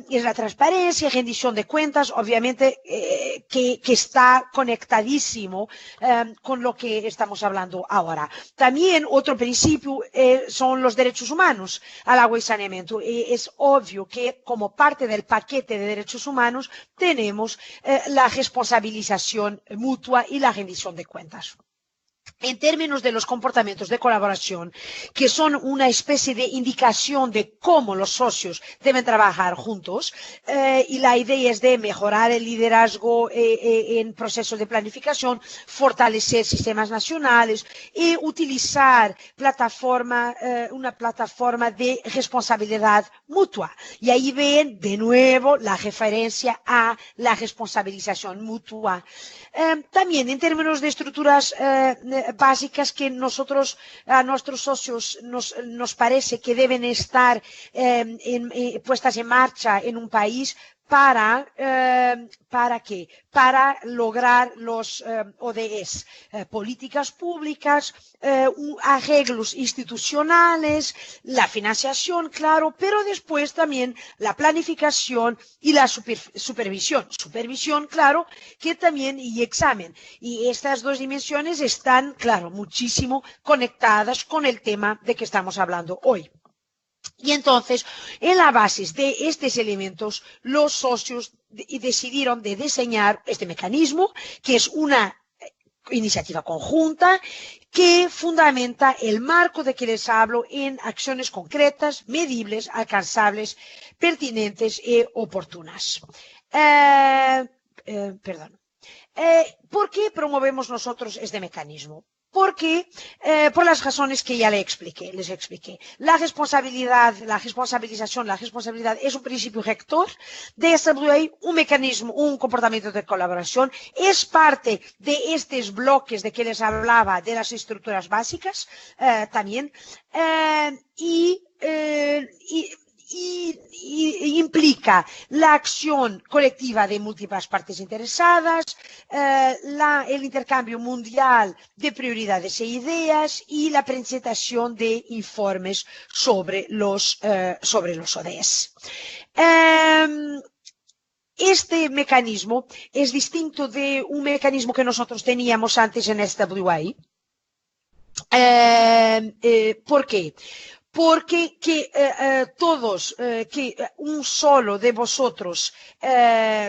es la transparencia, rendición de cuentas, obviamente que está conectadísimo con lo que estamos hablando ahora. También otro principio son los derechos humanos al agua y saneamiento. Es obvio que como parte del paquete de derechos humanos tenemos la responsabilización mutua y la rendición de cuentas. En términos de los comportamientos de colaboración, que son una especie de indicación de cómo los socios deben trabajar juntos, y la idea es de mejorar el liderazgo en procesos de planificación, fortalecer sistemas nacionales y utilizar una plataforma de responsabilidad mutua. Y ahí ven de nuevo la referencia a la responsabilización mutua. También en términos de estructuras básicas que a nuestros socios nos parece que deben estar puestas en marcha en un país ¿para qué? Para lograr los ODS, políticas públicas, arreglos institucionales, la financiación, claro, pero después también la planificación y la supervisión. Supervisión, claro, que también y examen. Y estas dos dimensiones están, claro, muchísimo conectadas con el tema de que estamos hablando hoy. Y entonces, en la base de estos elementos, los socios decidieron de diseñar este mecanismo, que es una iniciativa conjunta que fundamenta el marco de que les hablo en acciones concretas, medibles, alcanzables, pertinentes y oportunas. Perdón. ¿Por qué promovemos nosotros este mecanismo? Porque, por las razones que ya les expliqué. La responsabilización, la responsabilidad es un principio rector de SWA, un mecanismo, un comportamiento de colaboración, es parte de estos bloques de que les hablaba de las estructuras básicas, también, y implica la acción colectiva de múltiples partes interesadas, el intercambio mundial de prioridades e ideas y la presentación de informes sobre los ODS. Este mecanismo es distinto de un mecanismo que nosotros teníamos antes en SWA. ¿Por qué? Porque un solo de vosotros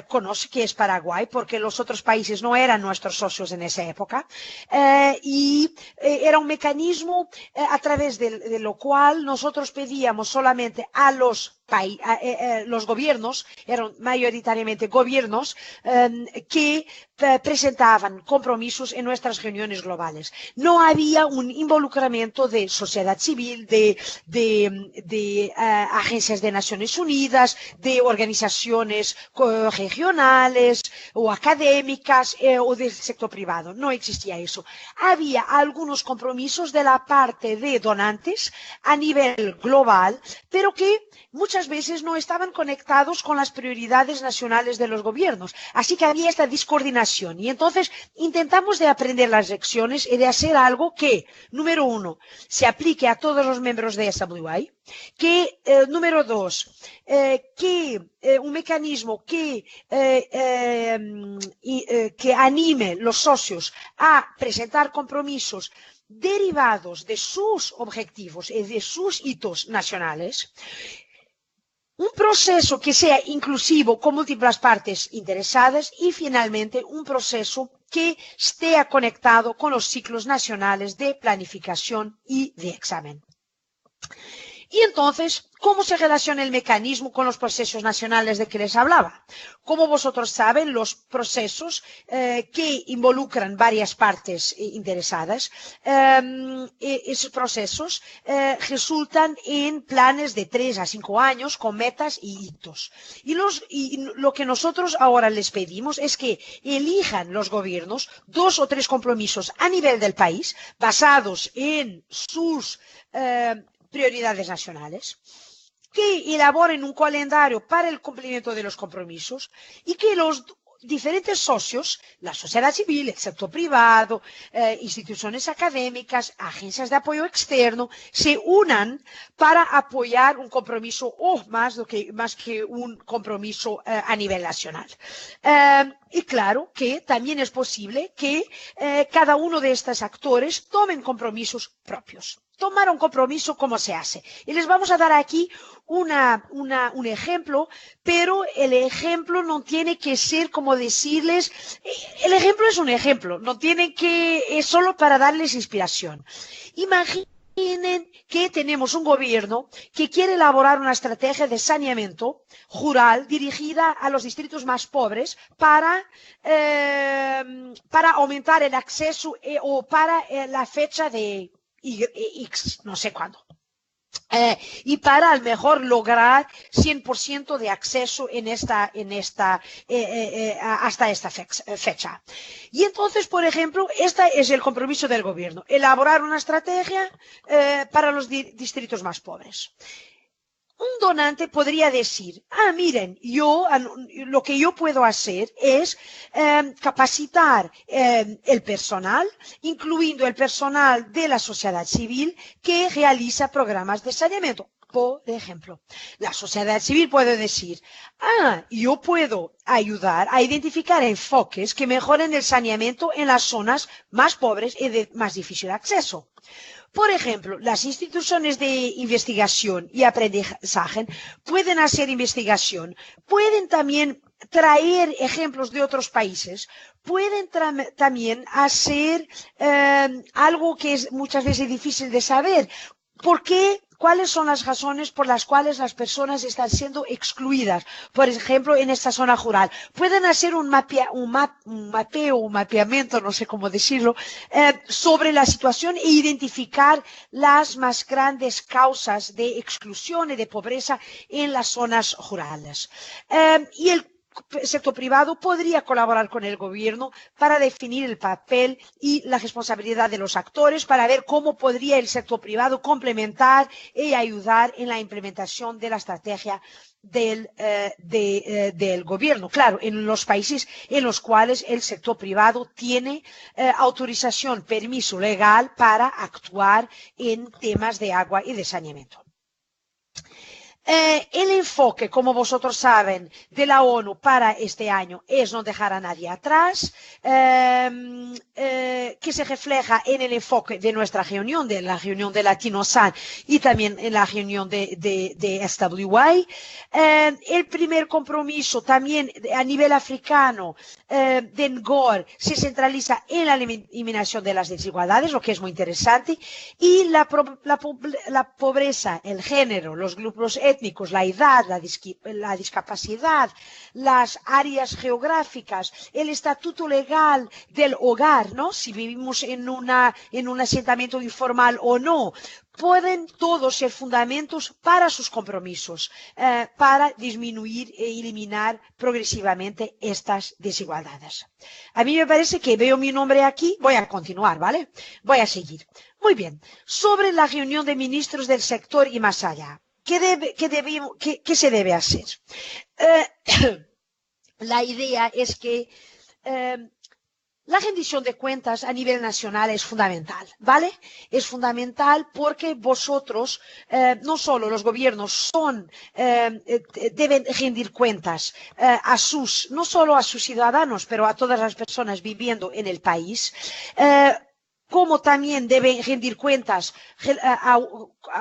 conoce que es Paraguay, porque los otros países no eran nuestros socios en esa época, y era un mecanismo a través de lo cual nosotros pedíamos solamente a los gobiernos, eran mayoritariamente gobiernos, que presentaban compromisos en nuestras reuniones globales. No había un involucramiento de sociedad civil, de agencias de Naciones Unidas, de organizaciones regionales o académicas o del sector privado. No existía eso. Había algunos compromisos de la parte de donantes a nivel global, pero que muchas veces no estaban conectados con las prioridades nacionales de los gobiernos. Así que había esta descoordinación. Y entonces intentamos de aprender las lecciones y de hacer algo que, número uno, se aplique a todos los miembros de SWA, que, número dos, un mecanismo que anime los socios a presentar compromisos derivados de sus objetivos y de sus hitos nacionales, un proceso que sea inclusivo con múltiples partes interesadas y finalmente un proceso que esté conectado con los ciclos nacionales de planificación y de examen. Y entonces, ¿cómo se relaciona el mecanismo con los procesos nacionales de que les hablaba? Como vosotros saben, los procesos que involucran varias partes interesadas, esos procesos resultan en planes de 3 a 5 años con metas y hitos. Y lo que nosotros ahora les pedimos es que elijan los gobiernos 2 o 3 compromisos a nivel del país basados en sus prioridades nacionales, que elaboren un calendario para el cumplimiento de los compromisos y que los diferentes socios, la sociedad civil, el sector privado, instituciones académicas, agencias de apoyo externo, se unan para apoyar un compromiso o más que un compromiso a nivel nacional. Y claro que también es posible que cada uno de estos actores tomen compromisos propios. Tomar un compromiso, ¿cómo se hace? Y les vamos a dar aquí un ejemplo, pero el ejemplo no tiene que ser como decirles, el ejemplo es un ejemplo, no tiene que, es solo para darles inspiración. Imaginen que tenemos un gobierno que quiere elaborar una estrategia de saneamiento rural dirigida a los distritos más pobres para aumentar el acceso o para la fecha de X, no sé cuándo. Y para al mejor lograr 100% de acceso hasta esta fecha. Y entonces, por ejemplo, este es el compromiso del gobierno, elaborar una estrategia para los distritos más pobres. Un donante podría decir, miren, lo que yo puedo hacer es capacitar el personal, incluyendo el personal de la sociedad civil que realiza programas de saneamiento. Por ejemplo, la sociedad civil puede decir, yo puedo ayudar a identificar enfoques que mejoren el saneamiento en las zonas más pobres y de más difícil acceso. Por ejemplo, las instituciones de investigación y aprendizaje pueden hacer investigación, pueden también traer ejemplos de otros países, pueden también hacer algo que es muchas veces difícil de saber. ¿Por qué? ¿Cuáles son las razones por las cuales las personas están siendo excluidas? Por ejemplo, en esta zona rural. Pueden hacer un mapeamiento, no sé cómo decirlo, sobre la situación e identificar las más grandes causas de exclusión y de pobreza en las zonas rurales. Y el sector privado podría colaborar con el gobierno para definir el papel y la responsabilidad de los actores, para ver cómo podría el sector privado complementar y ayudar en la implementación de la estrategia del gobierno. Claro, en los países en los cuales el sector privado tiene autorización, permiso legal para actuar en temas de agua y de saneamiento. El enfoque, como vosotros saben, de la ONU para este año es no dejar a nadie atrás, que se refleja en el enfoque de nuestra reunión, de la reunión de Latinosan y también en la reunión de SWI. El primer compromiso también a nivel africano de NGOR se centraliza en la eliminación de las desigualdades, lo que es muy interesante, y la pobreza, el género, los grupos étnicos, la edad, la discapacidad, las áreas geográficas, el estatuto legal del hogar, ¿no? Si vivimos en un asentamiento informal o no, pueden todos ser fundamentos para sus compromisos, para disminuir e eliminar progresivamente estas desigualdades. A mí me parece que veo mi nombre aquí, voy a continuar, ¿vale? Voy a seguir. Muy bien, sobre la reunión de ministros del sector y más allá. ¿Qué se debe hacer? La idea es que la rendición de cuentas a nivel nacional es fundamental, ¿vale? Es fundamental porque vosotros, no solo los gobiernos deben rendir cuentas no solo a sus ciudadanos, pero a todas las personas viviendo en el país, como también deben rendir cuentas a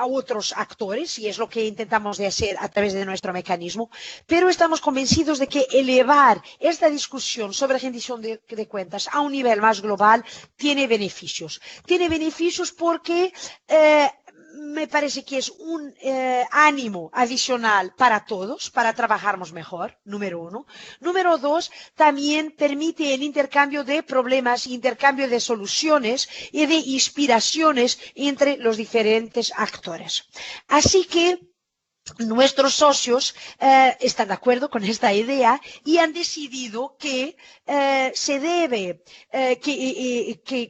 otros actores, y es lo que intentamos de hacer a través de nuestro mecanismo, pero estamos convencidos de que elevar esta discusión sobre rendición de cuentas a un nivel más global tiene beneficios. Tiene beneficios porque me parece que es un ánimo adicional para todos, para trabajarnos mejor, número uno. Número dos, también permite el intercambio de problemas, intercambio de soluciones y de inspiraciones entre los diferentes actores. Así que nuestros socios están de acuerdo con esta idea y han decidido que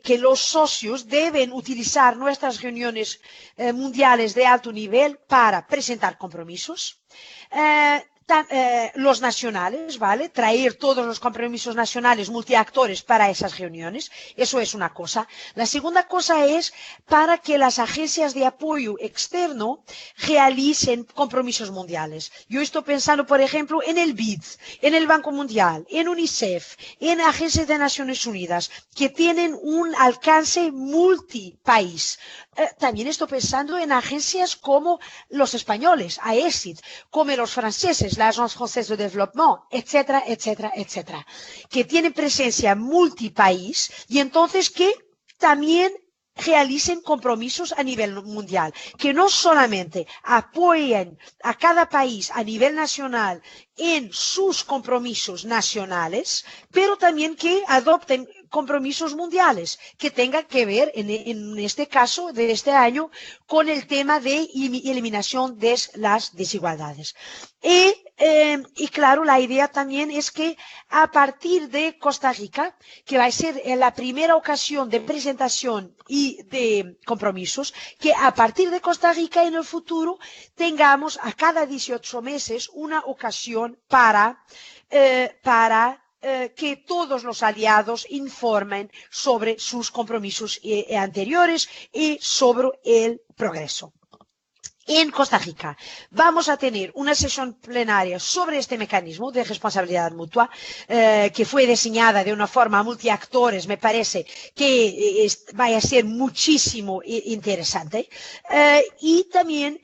que los socios deben utilizar nuestras reuniones mundiales de alto nivel para presentar compromisos, los nacionales, ¿vale? Traer todos los compromisos nacionales multiactores para esas reuniones. Eso es una cosa. La segunda cosa es para que las agencias de apoyo externo realicen compromisos mundiales. Yo estoy pensando, por ejemplo, en el BID, en el Banco Mundial, en UNICEF, en agencias de Naciones Unidas, que tienen un alcance multipaís. También estoy pensando en agencias como los españoles, AECID, como los franceses, la Agence Française de Développement, etcétera, etcétera, etcétera, que tienen presencia multipaís y entonces que también realicen compromisos a nivel mundial, que no solamente apoyen a cada país a nivel nacional en sus compromisos nacionales, pero también que adopten compromisos mundiales que tengan que ver, en este caso de este año, con el tema de eliminación de las desigualdades. Y claro, la idea también es que a partir de Costa Rica, que va a ser la primera ocasión de presentación y de compromisos, que a partir de Costa Rica en el futuro tengamos a cada 18 meses una ocasión para que todos los aliados informen sobre sus compromisos anteriores y sobre el progreso. En Costa Rica vamos a tener una sesión plenaria sobre este mecanismo de responsabilidad mutua que fue diseñada de una forma multiactores. Me parece que vaya a ser muchísimo interesante y también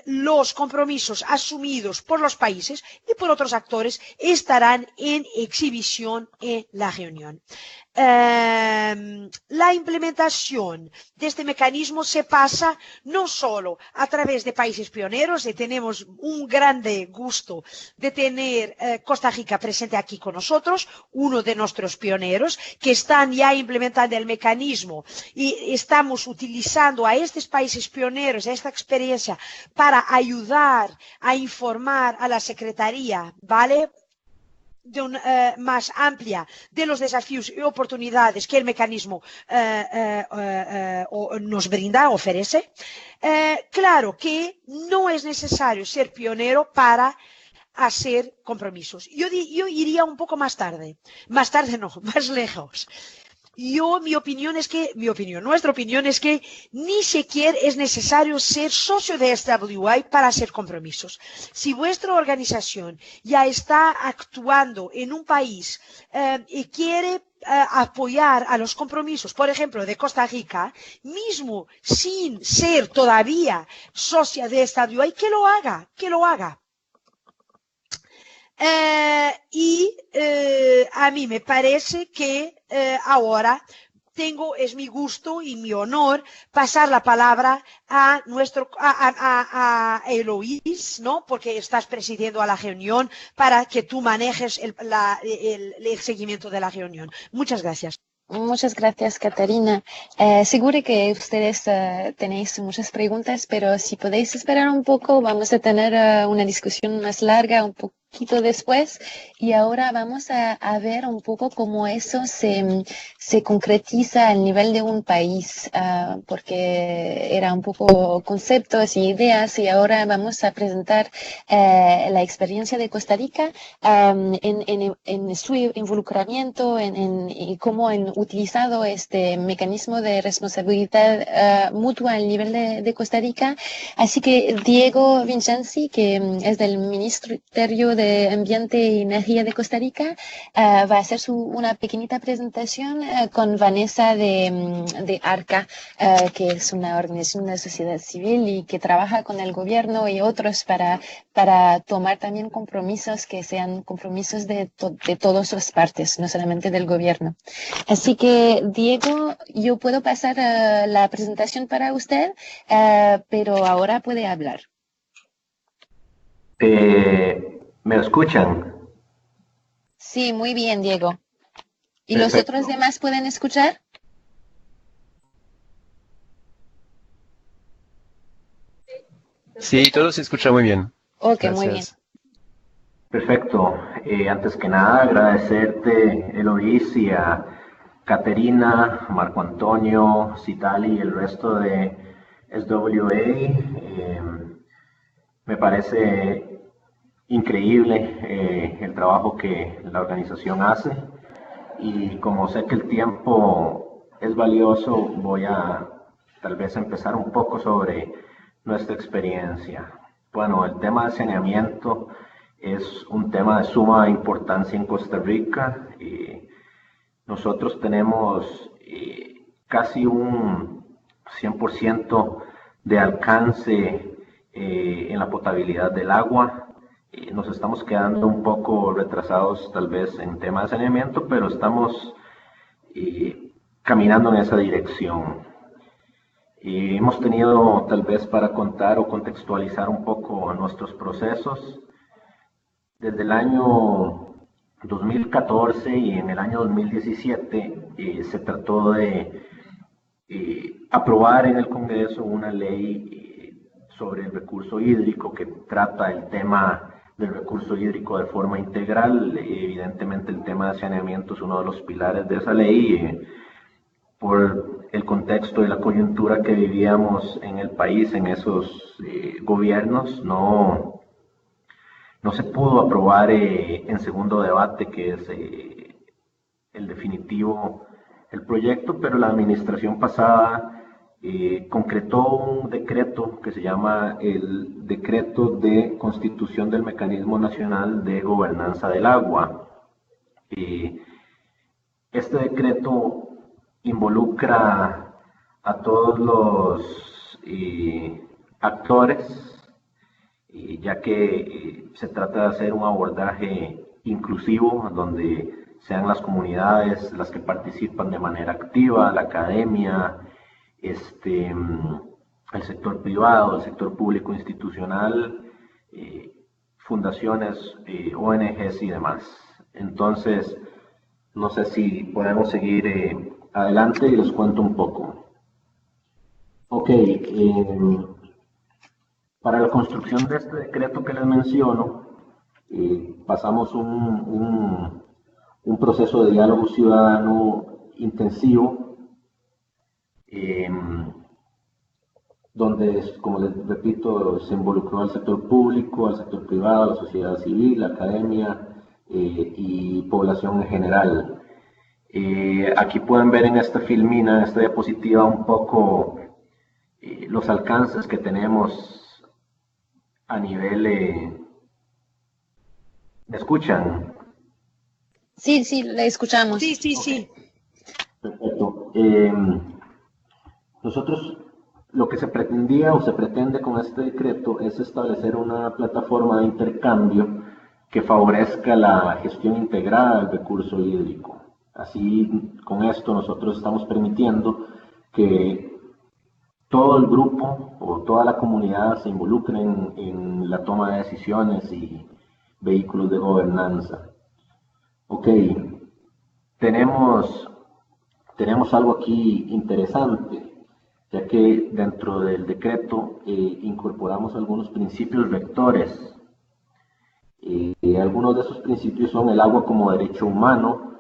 los compromisos asumidos por los países y por otros actores estarán en exhibición en la reunión. La implementación de este mecanismo se pasa no solo a través de países pioneros, y tenemos un grande gusto de tener Costa Rica presente aquí con nosotros, uno de nuestros pioneros, que están ya implementando el mecanismo y estamos utilizando a estos países pioneros, a esta experiencia, para ayudar a informar a la Secretaría, ¿vale?, más amplia de los desafíos y oportunidades que el mecanismo nos brinda, ofrece. Claro que no es necesario ser pionero para hacer compromisos. Yo iría un poco más tarde no, más lejos. Nuestra opinión es que ni siquiera es necesario ser socio de SWI para hacer compromisos. Si vuestra organización ya está actuando en un país y quiere apoyar a los compromisos, por ejemplo, de Costa Rica, mismo sin ser todavía socia de SWI, que lo haga. A mí me parece que ahora es mi gusto y mi honor pasar la palabra a Eloís, ¿no?, porque estás presidiendo a la reunión, para que tú manejes el seguimiento de la reunión. Muchas gracias. Muchas gracias, Catarina. Seguro que ustedes tenéis muchas preguntas, pero si podéis esperar un poco, vamos a tener una discusión más larga un poquito después. Y ahora vamos a ver un poco cómo eso se concretiza al nivel de un país, porque era un poco conceptos y ideas, y ahora vamos a presentar la experiencia de Costa Rica en su involucramiento, y cómo han utilizado este mecanismo de responsabilidad mutua al nivel de Costa Rica. Así que Diego Vincenzi, que es del Ministerio de Ambiente y Energía de Costa Rica, va a hacer una pequeñita presentación con Vanessa de ARCA, que es una organización de sociedad civil y que trabaja con el gobierno y otros para tomar también compromisos que sean compromisos de todas las partes, no solamente del gobierno. Así que, Diego, yo puedo pasar la presentación para usted, pero ahora puede hablar. ¿Me escuchan? Sí, muy bien, Diego. ¿Y Perfecto. los otros demás pueden escuchar? Sí, todo se escucha muy bien. Ok, Gracias. muy bien. Perfecto. Antes que nada, agradecerte, Eloís, y a Caterina, Marco Antonio, Citali y el resto de SWA Me parece increíble el trabajo que la organización hace y como sé que el tiempo es valioso, voy a tal vez empezar un poco sobre nuestra experiencia. Bueno, el tema de saneamiento es un tema de suma importancia en Costa Rica. Nosotros tenemos casi un 100% de alcance en la potabilidad del agua. Nos estamos quedando un poco retrasados tal vez en tema de saneamiento, pero estamos caminando en esa dirección. Hemos tenido tal vez para contar o contextualizar un poco nuestros procesos. Desde el año 2014 y en el año 2017 se trató de aprobar en el Congreso una ley sobre el recurso hídrico que trata el tema del recurso hídrico de forma integral. Evidentemente el tema de saneamiento es uno de los pilares de esa ley. Por el contexto de la coyuntura que vivíamos en el país en esos gobiernos, no se pudo aprobar en segundo debate, que es el definitivo, el proyecto, pero la administración pasada concretó un decreto que se llama el Decreto de Constitución del Mecanismo Nacional de Gobernanza del Agua. Este decreto involucra a todos los actores, ya que se trata de hacer un abordaje inclusivo, donde sean las comunidades las que participan de manera activa, la academia, el sector privado, el sector público institucional, fundaciones, ONGs y demás. Entonces, no sé si podemos seguir adelante y les cuento un poco. Ok, para la construcción de este decreto que les menciono, pasamos un proceso de diálogo ciudadano intensivo, donde, como les repito, se involucró al sector público, al sector privado, la sociedad civil, la academia y población en general. Aquí pueden ver en esta filmina, en esta diapositiva, un poco los alcances que tenemos a nivel... ¿Me escuchan? Sí, le escuchamos. Sí. Okay. Perfecto. Nosotros lo que se pretendía o se pretende con este decreto es establecer una plataforma de intercambio que favorezca la gestión integrada del recurso hídrico. Así, con esto nosotros estamos permitiendo que todo el grupo o toda la comunidad se involucren en la toma de decisiones y vehículos de gobernanza. Ok, tenemos algo aquí interesante, ya que dentro del decreto incorporamos algunos principios rectores. Algunos de esos principios son el agua como derecho humano,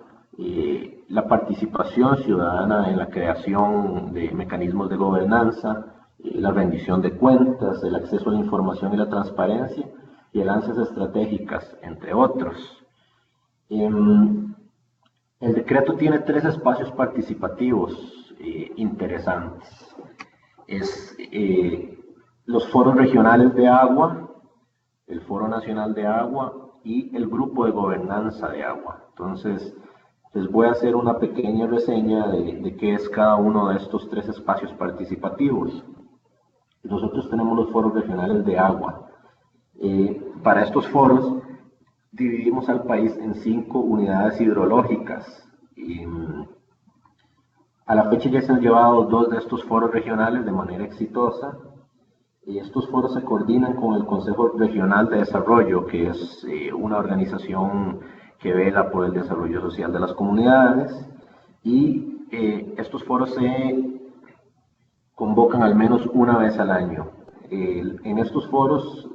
la participación ciudadana en la creación de mecanismos de gobernanza, la rendición de cuentas, el acceso a la información y la transparencia, y alianzas estratégicas, entre otros. El decreto tiene 3 espacios participativos interesantes. Es los foros regionales de agua, el Foro Nacional de Agua y el Grupo de Gobernanza de Agua. Entonces, les voy a hacer una pequeña reseña de qué es cada uno de estos 3 espacios participativos. Nosotros tenemos los foros regionales de agua. Para estos foros dividimos al país en 5 unidades hidrológicas. A la fecha ya se han llevado 2 de estos foros regionales de manera exitosa. Estos foros se coordinan con el Consejo Regional de Desarrollo, que es una organización que vela por el desarrollo social de las comunidades, y estos foros se convocan al menos una vez al año. En estos foros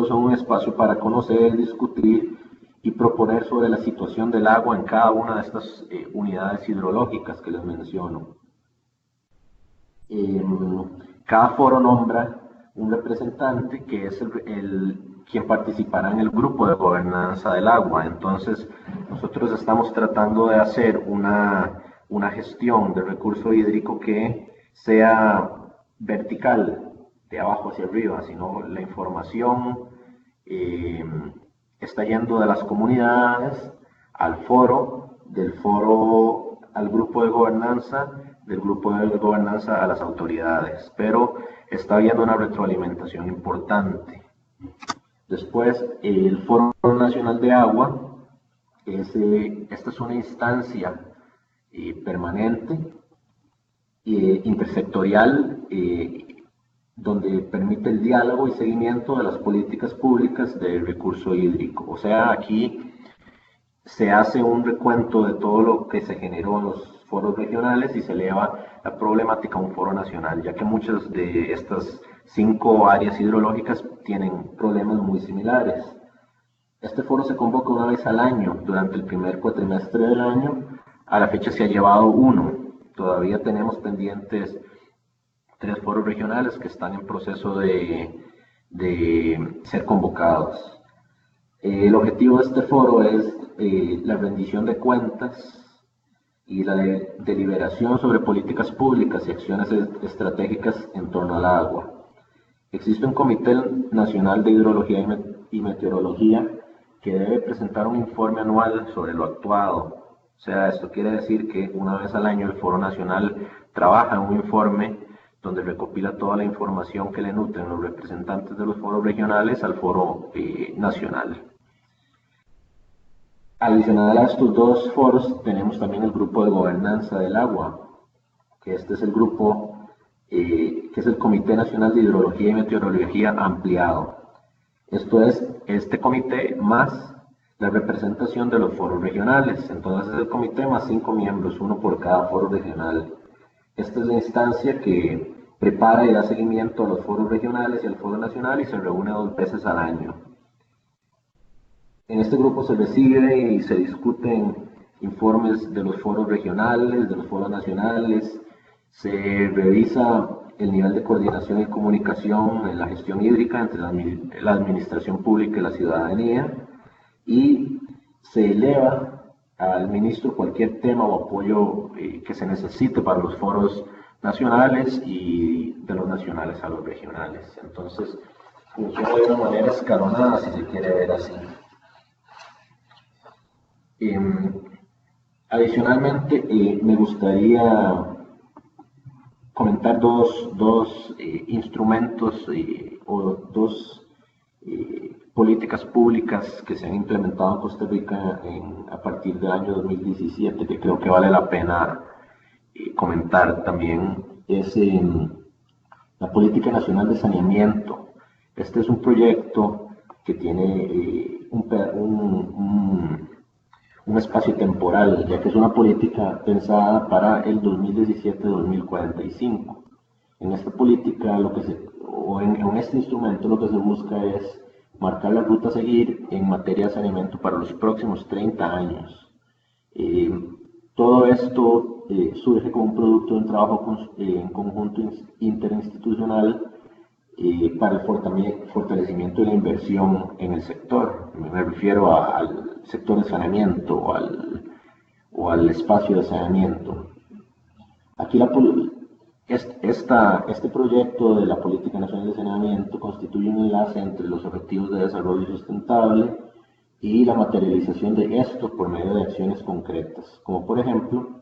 son un espacio para conocer, discutir y proponer sobre la situación del agua en cada una de estas unidades hidrológicas que les menciono. Cada foro nombra un representante que es quien participará en el grupo de gobernanza del agua. Entonces, nosotros estamos tratando de hacer una gestión del recurso hídrico que sea vertical, de abajo hacia arriba, sino la información está yendo de las comunidades al foro, del foro al grupo de gobernanza, del grupo de gobernanza a las autoridades, pero está habiendo una retroalimentación importante. Después, el Foro Nacional de Agua, esta es una instancia permanente, intersectorial, donde permite el diálogo y seguimiento de las políticas públicas del recurso hídrico. O sea, aquí se hace un recuento de todo lo que se generó en los foros regionales y se eleva la problemática a un foro nacional, ya que muchas de estas 5 áreas hidrológicas tienen problemas muy similares. Este foro se convoca una vez al año, durante el primer cuatrimestre del año. A la fecha se ha llevado 1. Todavía tenemos pendientes 3 foros regionales que están en proceso de ser convocados. El objetivo de este foro es la rendición de cuentas y la deliberación sobre políticas públicas y acciones estratégicas en torno al agua. Existe un Comité Nacional de Hidrología y Meteorología que debe presentar un informe anual sobre lo actuado. O sea, esto quiere decir que una vez al año el Foro Nacional trabaja en un informe donde recopila toda la información que le nutren los representantes de los foros regionales al Foro Nacional. Adicional a estos 2 foros, tenemos también el Grupo de Gobernanza del Agua, que este es el grupo que es el Comité Nacional de Hidrología y Meteorología ampliado. Esto es este comité más la representación de los foros regionales. Entonces es el comité más 5 miembros, 1 por cada foro regional. Esta es la instancia que prepara y da seguimiento a los foros regionales y al foro nacional y se reúne 2 veces al año. En este grupo se recibe y se discuten informes de los foros regionales, de los foros nacionales, se revisa el nivel de coordinación y comunicación en la gestión hídrica entre la administración pública y la ciudadanía y se eleva al ministro cualquier tema o apoyo que se necesite para los foros nacionales y de los nacionales a los regionales. Entonces, funciona de una manera escalonada, si se quiere ver así. Adicionalmente, me gustaría comentar dos instrumentos o 2 políticas públicas que se han implementado en Costa Rica a partir del año 2017, que creo que vale la pena comentar también. Es la Política Nacional de Saneamiento. Este es un proyecto que tiene un espacio temporal, ya que es una política pensada para el 2017-2045. En esta política, en este instrumento, lo que se busca es marcar la ruta a seguir en materia de saneamiento para los próximos 30 años. Todo esto surge como un producto de un trabajo en conjunto interinstitucional para el fortalecimiento de la inversión en el sector. Me refiero al sector de saneamiento o al espacio de saneamiento. Aquí este proyecto de la Política Nacional de Saneamiento constituye un enlace entre los objetivos de desarrollo sustentable y la materialización de esto por medio de acciones concretas, como por ejemplo,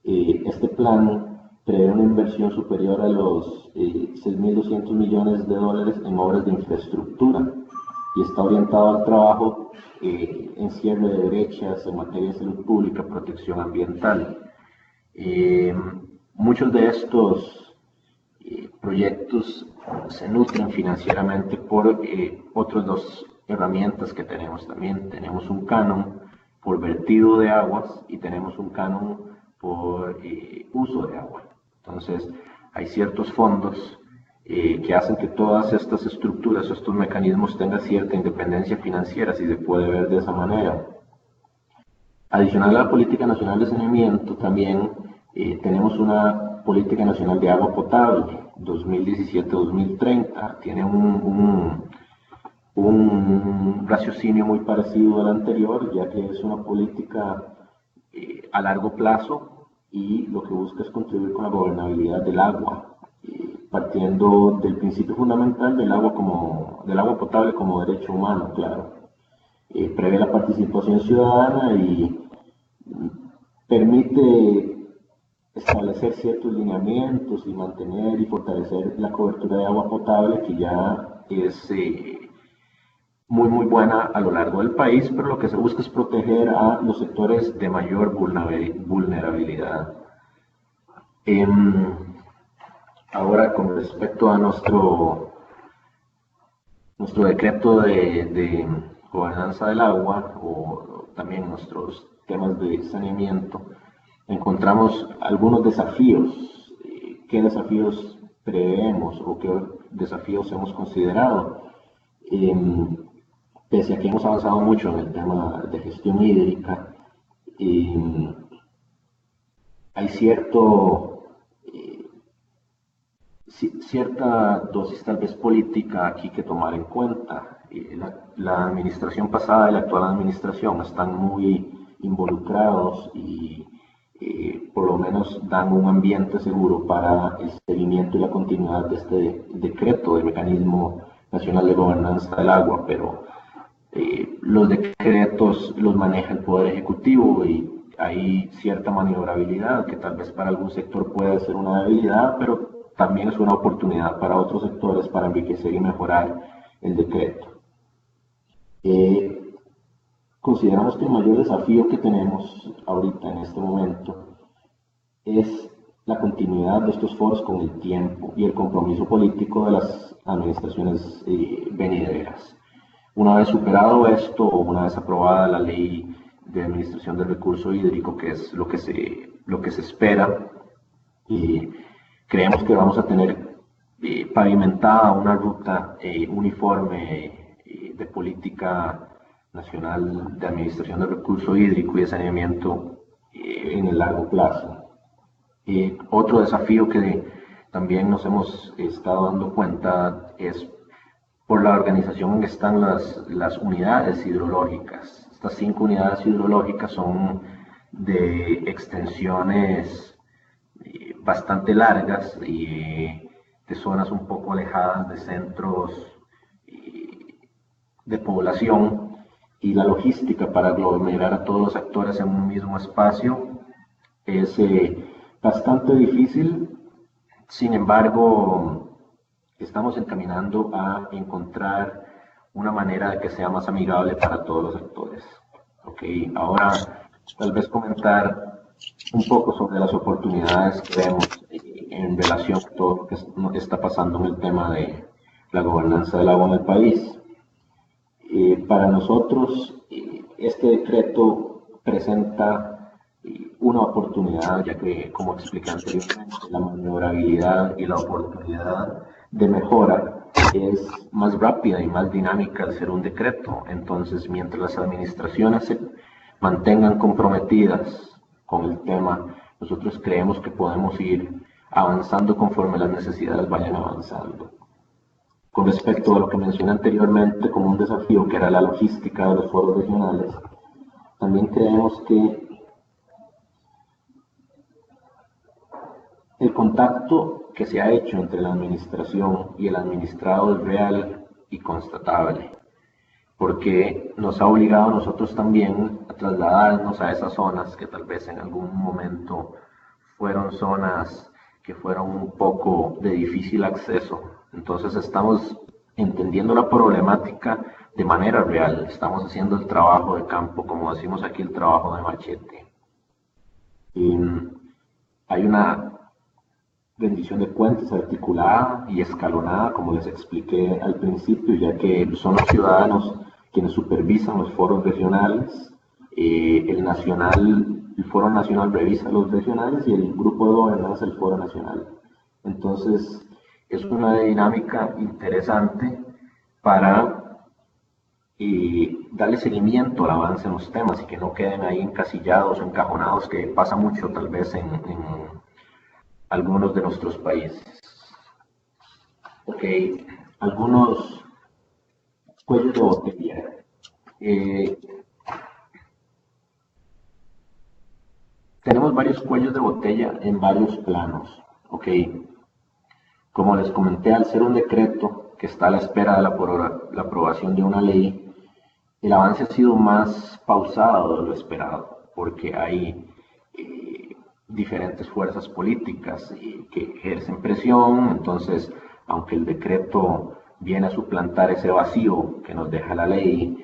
este plan prevé una inversión superior a los 6.200 millones de dólares en obras de infraestructura y está orientado al trabajo en cierre de brechas en materia de salud pública, protección ambiental. Muchos de estos proyectos se nutren financieramente por otras 2 herramientas que tenemos también. Tenemos un canon por vertido de aguas y tenemos un canon por uso de agua. Entonces, hay ciertos fondos que hacen que todas estas estructuras, estos mecanismos tengan cierta independencia financiera, si se puede ver de esa manera. Adicional a la Política Nacional de Saneamiento, también tenemos una Política Nacional de Agua Potable 2017-2030. Tiene un raciocinio muy parecido al anterior, ya que es una política a largo plazo y lo que busca es contribuir con la gobernabilidad del agua, partiendo del principio fundamental del agua potable como derecho humano, claro. Prevé la participación ciudadana y permite establecer ciertos lineamientos y mantener y fortalecer la cobertura de agua potable, que ya es muy buena a lo largo del país, pero lo que se busca es proteger a los sectores de mayor vulnerabilidad. Ahora, con respecto a nuestro decreto de gobernanza del agua, o también nuestros temas de saneamiento, encontramos algunos desafíos. ¿Qué desafíos preveemos o qué desafíos hemos considerado? Pese a que hemos avanzado mucho en el tema de gestión hídrica, hay cierta dosis tal vez política aquí que tomar en cuenta. La administración pasada y la actual administración están muy involucrados y por lo menos dan un ambiente seguro para el seguimiento y la continuidad de este decreto del Mecanismo Nacional de Gobernanza del Agua, pero los decretos los maneja el Poder Ejecutivo y hay cierta maniobrabilidad que tal vez para algún sector puede ser una debilidad, pero también es una oportunidad para otros sectores para enriquecer y mejorar el decreto. Consideramos que el mayor desafío que tenemos ahorita en este momento es la continuidad de estos foros con el tiempo y el compromiso político de las administraciones venideras. Una vez superado esto, o una vez aprobada la ley de administración del recurso hídrico, que es lo que se espera, creemos que vamos a tener pavimentada una ruta uniforme de política nacional de administración del recurso hídrico y de saneamiento en el largo plazo. Otro desafío que también nos hemos estado dando cuenta es por la organización en que están las unidades hidrológicas. Estas 5 unidades hidrológicas son de extensiones bastante largas y de zonas un poco alejadas de centros de población, y la logística para aglomerar a todos los actores en un mismo espacio es bastante difícil. Sin embargo, estamos encaminando a encontrar una manera de que sea más amigable para todos los actores. Ahora, tal vez comentar un poco sobre las oportunidades que vemos en relación a todo lo que está pasando en el tema de la gobernanza del agua en el país. Para nosotros, este decreto presenta una oportunidad, ya que, como expliqué anteriormente, la maniobrabilidad y la oportunidad de mejora es más rápida y más dinámica al ser un decreto. Entonces, mientras las administraciones se mantengan comprometidas con el tema, nosotros creemos que podemos ir avanzando conforme las necesidades vayan avanzando. Con respecto a lo que mencioné anteriormente como un desafío, que era la logística de los foros regionales, también creemos que el contacto que se ha hecho entre la administración y el administrado es real y constatable, porque nos ha obligado a nosotros también a trasladarnos a esas zonas que tal vez en algún momento fueron zonas que fueron un poco de difícil acceso. Entonces estamos entendiendo la problemática de manera real, estamos haciendo el trabajo de campo, como decimos aquí, el trabajo de machete. Y hay una rendición de cuentas articulada y escalonada, como les expliqué al principio, ya que son los ciudadanos quienes supervisan los foros regionales. El foro nacional revisa los regionales y el grupo de gobernanza el foro nacional. Entonces, es una dinámica interesante para darle seguimiento al avance en los temas y que no queden ahí encasillados o encajonados, que pasa mucho tal vez algunos de nuestros países. Ok, algunos cuellos de botella. Tenemos varios cuellos de botella en varios planos. Ok, como les comenté, al ser un decreto que está a la espera de la aprobación de una ley, el avance ha sido más pausado de lo esperado, porque hay diferentes fuerzas políticas que ejercen presión. Entonces, aunque el decreto viene a suplantar ese vacío que nos deja la ley,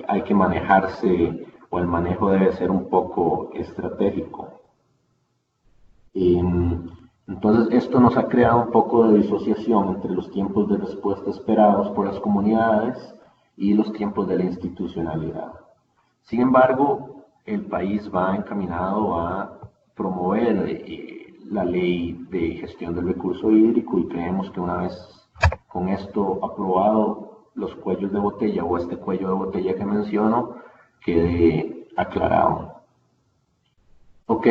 hay que manejarse, o el manejo debe ser un poco estratégico. Entonces, esto nos ha creado un poco de disociación entre los tiempos de respuesta esperados por las comunidades y los tiempos de la institucionalidad. Sin embargo, el país va encaminado a promover la ley de gestión del recurso hídrico, y creemos que una vez con esto aprobado, los cuellos de botella, o este cuello de botella que menciono, quede aclarado. Ok,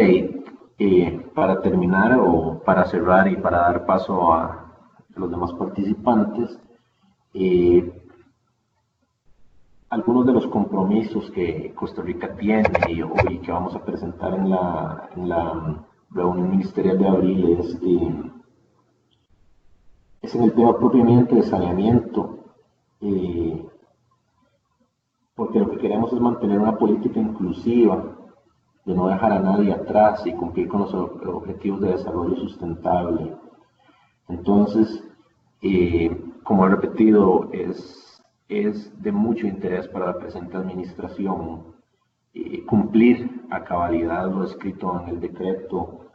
para terminar, o para cerrar y para dar paso a los demás participantes, algunos de los compromisos que Costa Rica tiene y que vamos a presentar en la reunión ministerial de abril es en el tema propiamente de saneamiento, porque lo que queremos es mantener una política inclusiva, de no dejar a nadie atrás y cumplir con los objetivos de desarrollo sustentable. Entonces, como he repetido, es de mucho interés para la presente administración cumplir a cabalidad lo escrito en el decreto,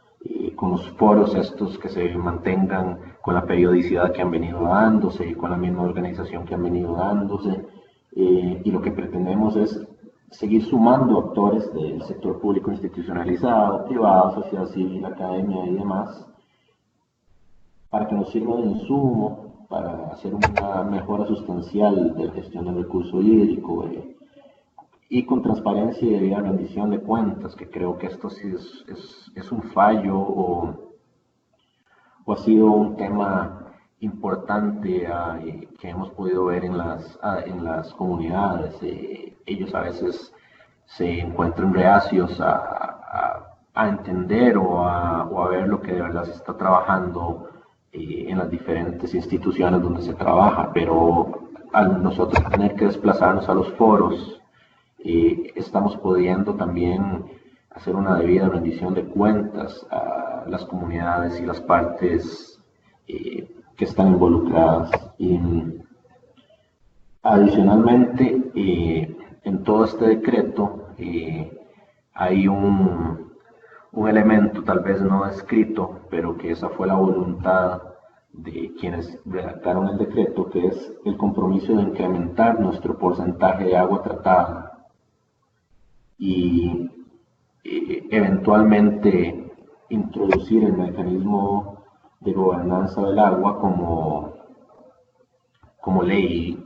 con los foros estos que se mantengan con la periodicidad que han venido dándose y con la misma organización que han venido dándose, y lo que pretendemos es seguir sumando actores del sector público institucionalizado, privado, sociedad civil, academia y demás, para que nos sirva de insumo para hacer una mejora sustancial de la gestión del recurso hídrico, y con transparencia y debida rendición de cuentas, que creo que esto sí es un fallo, o ha sido un tema importante que hemos podido ver en las comunidades. Ellos a veces se encuentran reacios a entender o a ver lo que de verdad se está trabajando en las diferentes instituciones donde se trabaja, pero al nosotros tener que desplazarnos a los foros, estamos pudiendo también hacer una debida rendición de cuentas a las comunidades y las partes que están involucradas. Adicionalmente, en todo este decreto hay un elemento tal vez no escrito, pero que esa fue la voluntad de quienes redactaron el decreto, que es el compromiso de incrementar nuestro porcentaje de agua tratada y eventualmente introducir el mecanismo de gobernanza del agua como ley.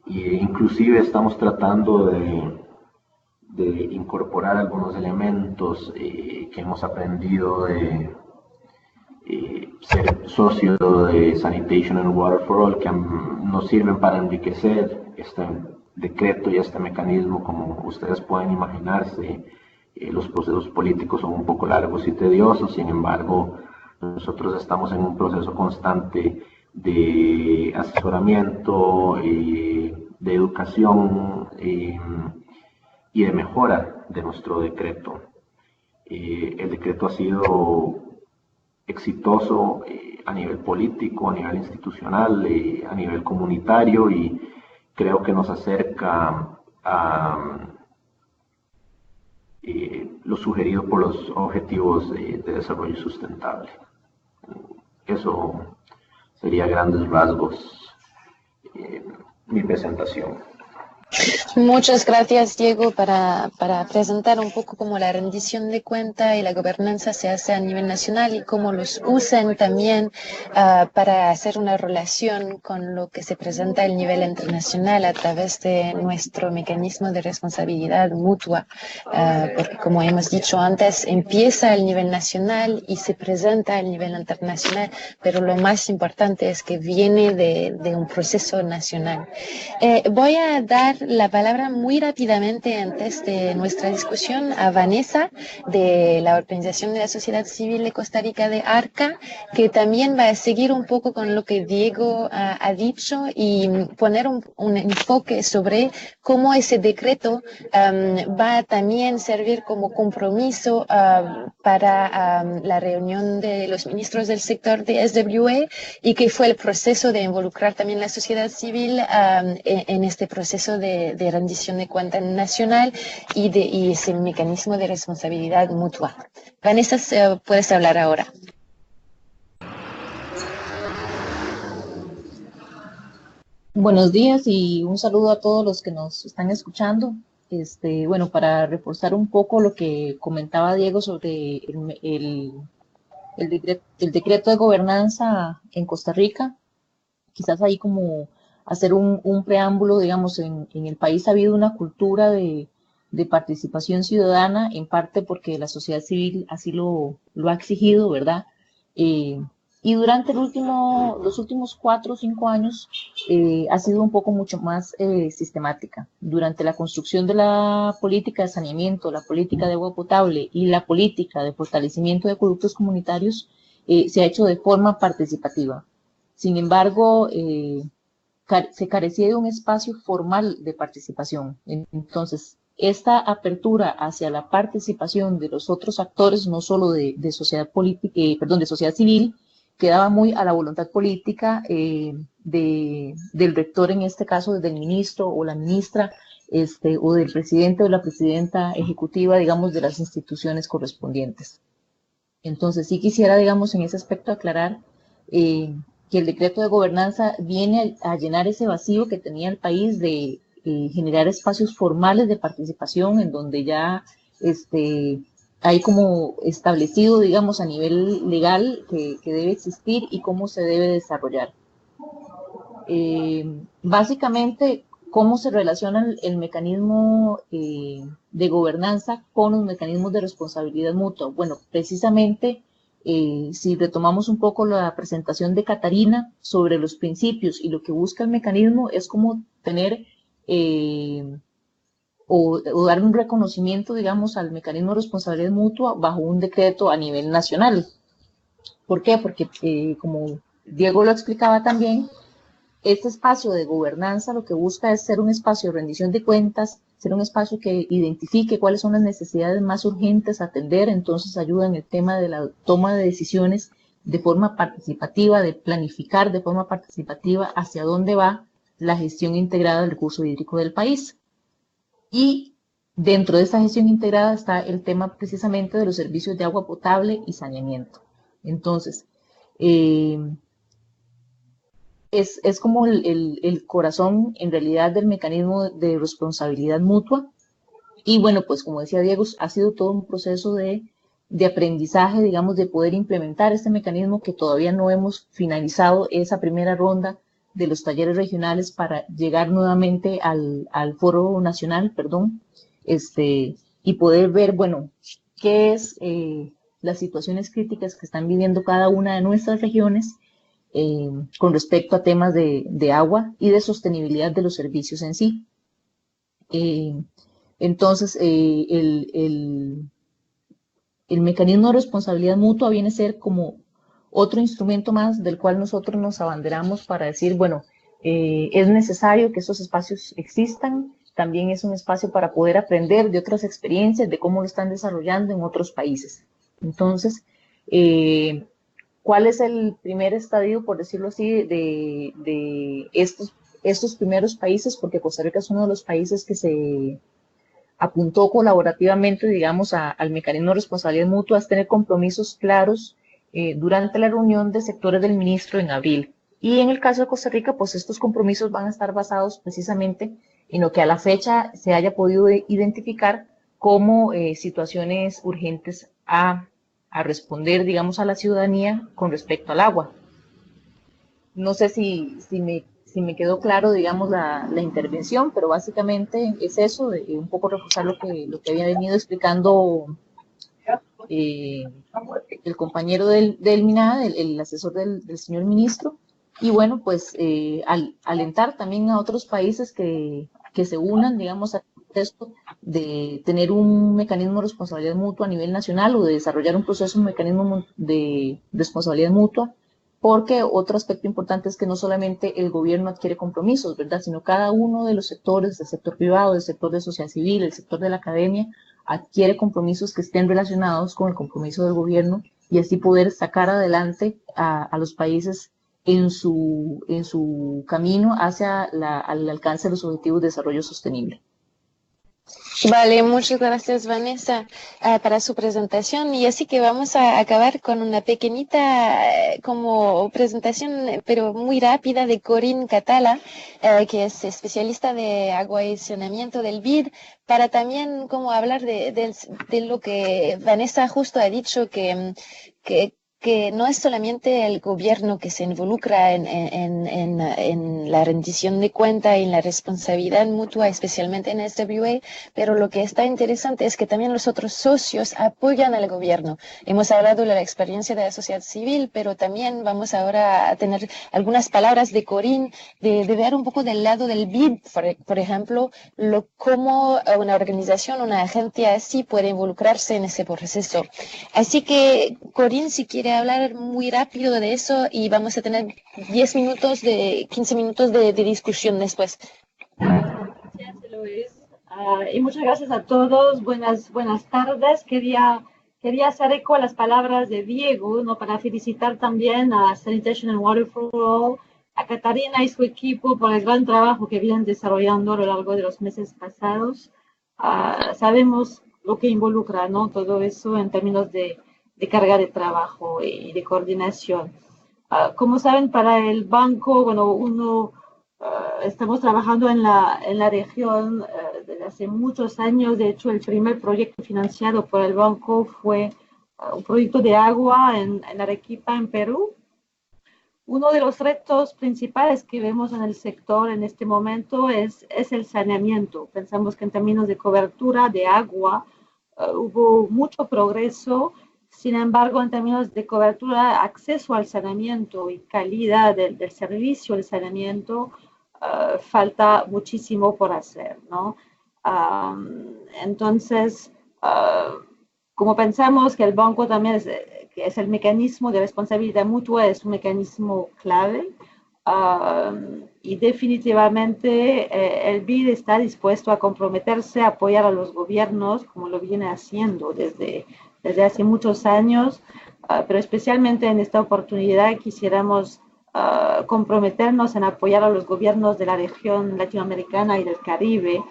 Inclusive estamos tratando de incorporar algunos elementos que hemos aprendido de ser socio de Sanitation and Water for All, que nos sirven para enriquecer este decreto y este mecanismo. Como ustedes pueden imaginarse, los procesos políticos son un poco largos y tediosos. Sin embargo, nosotros estamos en un proceso constante de asesoramiento, de educación y de mejora de nuestro decreto. El decreto ha sido exitoso a nivel político, a nivel institucional, a nivel comunitario, y creo que nos acerca a lo sugerido por los objetivos de desarrollo sustentable. Eso sería a grandes rasgos mi presentación. Muchas gracias, Diego, para presentar un poco cómo la rendición de cuenta y la gobernanza se hace a nivel nacional y cómo los usan también para hacer una relación con lo que se presenta a nivel internacional a través de nuestro mecanismo de responsabilidad mutua, porque como hemos dicho antes, empieza al nivel nacional y se presenta al nivel internacional, pero lo más importante es que viene de un proceso nacional. Voy a dar la palabra muy rápidamente antes de nuestra discusión a Vanessa de la Organización de la Sociedad Civil de Costa Rica de ARCA, que también va a seguir un poco con lo que Diego ha dicho y poner un enfoque sobre cómo ese decreto va a también servir como compromiso para la reunión de los ministros del sector de SWE y que fue el proceso de involucrar también la sociedad civil en este proceso de rendición de cuenta nacional y ese mecanismo de responsabilidad mutua. Vanessa, puedes hablar ahora. Buenos días y un saludo a todos los que nos están escuchando. Bueno, para reforzar un poco lo que comentaba Diego sobre el decreto de gobernanza en Costa Rica, quizás ahí como hacer un preámbulo, digamos, en el país ha habido una cultura de participación ciudadana, en parte porque la sociedad civil así lo ha exigido, ¿verdad? Y durante los últimos 4 o 5 años ha sido un poco mucho más sistemática. Durante la construcción de la política de saneamiento, la política de agua potable y la política de fortalecimiento de acueductos comunitarios, se ha hecho de forma participativa. Sin embargo, se carecía de un espacio formal de participación. Entonces, esta apertura hacia la participación de los otros actores, no solo de sociedad política, de sociedad civil, quedaba muy a la voluntad política del rector, en este caso del ministro o la ministra, o del presidente o la presidenta ejecutiva, digamos, de las instituciones correspondientes. Entonces, sí quisiera, digamos, en ese aspecto aclarar que el decreto de gobernanza viene a llenar ese vacío que tenía el país de generar espacios formales de participación en donde ya hay como establecido, digamos, a nivel legal que debe existir y cómo se debe desarrollar. Básicamente, cómo se relaciona el mecanismo de gobernanza con los mecanismos de responsabilidad mutua. Bueno, precisamente, si retomamos un poco la presentación de Catarina sobre los principios y lo que busca el mecanismo, es como tener o dar un reconocimiento, digamos, al mecanismo de responsabilidad mutua bajo un decreto a nivel nacional. ¿Por qué? Porque, como Diego lo explicaba también, este espacio de gobernanza lo que busca es ser un espacio de rendición de cuentas, ser un espacio que identifique cuáles son las necesidades más urgentes a atender, entonces ayuda en el tema de la toma de decisiones de forma participativa, de planificar de forma participativa hacia dónde va la gestión integrada del recurso hídrico del país. Y dentro de esa gestión integrada está el tema precisamente de los servicios de agua potable y saneamiento. Entonces, es como el corazón en realidad del mecanismo de responsabilidad mutua. Y bueno, pues como decía Diego, ha sido todo un proceso de aprendizaje, digamos, de poder implementar este mecanismo, que todavía no hemos finalizado esa primera ronda de los talleres regionales para llegar nuevamente al foro nacional, y poder ver, bueno, qué es las situaciones críticas que están viviendo cada una de nuestras regiones con respecto a temas de agua y de sostenibilidad de los servicios en sí. Entonces, el mecanismo de responsabilidad mutua viene a ser como otro instrumento más del cual nosotros nos abanderamos para decir, bueno, es necesario que esos espacios existan, también es un espacio para poder aprender de otras experiencias, de cómo lo están desarrollando en otros países. Entonces, ¿cuál es el primer estadio, por decirlo así, de estos primeros países? Porque Costa Rica es uno de los países que se apuntó colaborativamente, digamos, al mecanismo de responsabilidad mutua, es tener compromisos claros durante la reunión de sectores del ministro en abril. Y en el caso de Costa Rica, pues estos compromisos van a estar basados precisamente en lo que a la fecha se haya podido identificar como situaciones urgentes a responder, digamos, a la ciudadanía con respecto al agua. No sé si me quedó claro, digamos, la intervención, pero básicamente es eso, un poco reforzar lo que había venido explicando el compañero del MINAD, el asesor del señor ministro, y bueno, pues alentar también a otros países que se unan, digamos, al contexto de tener un mecanismo de responsabilidad mutua a nivel nacional o de desarrollar un proceso, un mecanismo de responsabilidad mutua, porque otro aspecto importante es que no solamente el gobierno adquiere compromisos, ¿verdad?, sino cada uno de los sectores, del sector privado, del sector de sociedad civil, el sector de la academia, adquiere compromisos que estén relacionados con el compromiso del gobierno y así poder sacar adelante a los países en su camino hacia al alcance de los objetivos de desarrollo sostenible. Vale, muchas gracias Vanessa para su presentación y así que vamos a acabar con una pequeñita como presentación pero muy rápida de Corinne Catala, que es especialista de agua y saneamiento del BID, para también como hablar de lo que Vanessa justo ha dicho, que no es solamente el gobierno que se involucra en la rendición de cuenta y en la responsabilidad mutua, especialmente en SWA, pero lo que está interesante es que también los otros socios apoyan al gobierno. Hemos hablado de la experiencia de la sociedad civil, pero también vamos ahora a tener algunas palabras de Corinne, de ver un poco del lado del BID, por ejemplo, cómo una organización, una agencia así puede involucrarse en ese proceso. Así que, Corinne, si quiere hablar muy rápido de eso y vamos a tener 15 minutos de discusión después. Gracias, Eloís. Y muchas gracias a todos. Buenas tardes. Quería hacer eco a las palabras de Diego, ¿no?, para felicitar también a Sanitation and Water for All, a Catarina y su equipo por el gran trabajo que vienen desarrollando a lo largo de los meses pasados. Sabemos lo que involucra, ¿no?, todo eso en términos de carga de trabajo y de coordinación. Como saben, para el banco, bueno, estamos trabajando en la región desde hace muchos años. De hecho, el primer proyecto financiado por el banco fue un proyecto de agua en Arequipa, en Perú. Uno de los retos principales que vemos en el sector en este momento es el saneamiento. Pensamos que en términos de cobertura de agua hubo mucho progreso. Sin embargo, en términos de cobertura, acceso al saneamiento y calidad del servicio de saneamiento, falta muchísimo por hacer, ¿no? Entonces, como pensamos que el banco también que es el mecanismo de responsabilidad mutua, es un mecanismo clave, y definitivamente el BID está dispuesto a comprometerse, a apoyar a los gobiernos, como lo viene haciendo desde hace muchos años, pero especialmente en esta oportunidad quisiéramos comprometernos en apoyar a los gobiernos de la región latinoamericana y del Caribe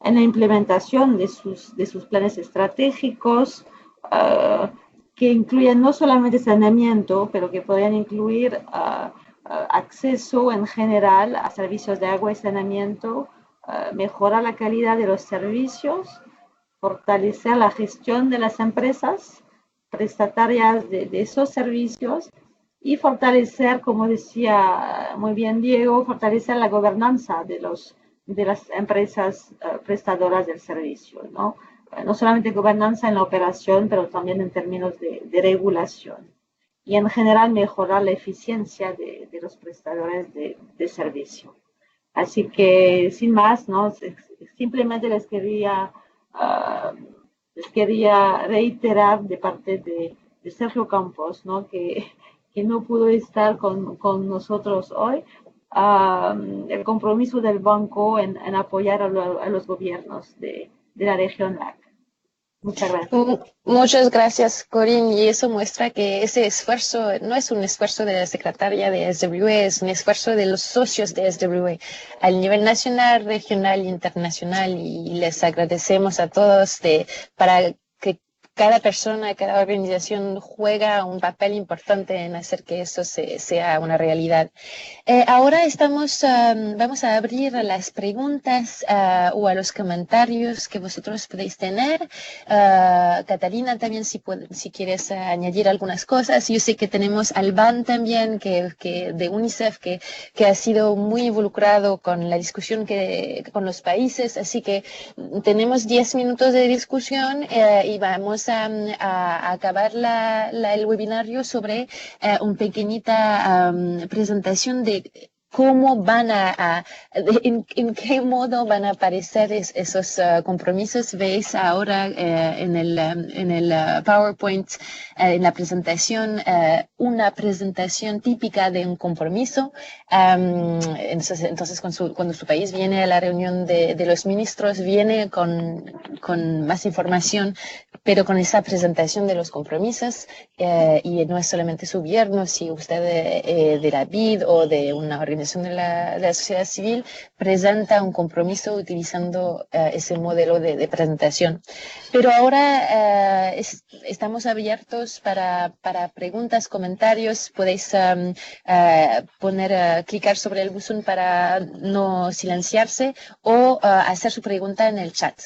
en la implementación de sus planes estratégicos, que incluyen no solamente saneamiento, pero que podrían incluir acceso en general a servicios de agua y saneamiento, mejorar la calidad de los servicios, fortalecer la gestión de las empresas prestatarias de esos servicios y fortalecer, como decía muy bien Diego, fortalecer la gobernanza de las empresas prestadoras del servicio, ¿no? No solamente gobernanza en la operación, pero también en términos de regulación. Y en general mejorar la eficiencia de los prestadores de servicio. Así que, sin más, ¿no?, simplemente les quería reiterar de parte de Sergio Campos, ¿no?, que no pudo estar con nosotros hoy, el compromiso del banco en apoyar a los gobiernos de la región LAC. Muchas gracias. Muchas gracias, Corinne, y eso muestra que ese esfuerzo no es un esfuerzo de la secretaria de SWA, es un esfuerzo de los socios de SWA al nivel nacional, regional e internacional, y les agradecemos a todos para que cada persona, cada organización juega un papel importante en hacer que eso sea una realidad. Ahora vamos a abrir a las preguntas o a los comentarios que vosotros podéis tener. Catalina también, si quieres añadir algunas cosas. Yo sé que tenemos Alban también, que de UNICEF, que ha sido muy involucrado con la discusión con los países, así que tenemos 10 minutos de discusión y vamos a acabar el webinario sobre una pequeñita presentación de cómo en qué modo van a aparecer esos compromisos. Veis ahora en el PowerPoint, en la presentación, una presentación típica de un compromiso. Entonces cuando su país viene a la reunión de los ministros, viene con más información, pero con esa presentación de los compromisos, y no es solamente su gobierno, si usted de la BID o de una organización de la sociedad civil presenta un compromiso utilizando ese modelo de presentación. Pero ahora estamos abiertos para preguntas, comentarios. Podéis clicar sobre el botón para no silenciarse o hacer su pregunta en el chat.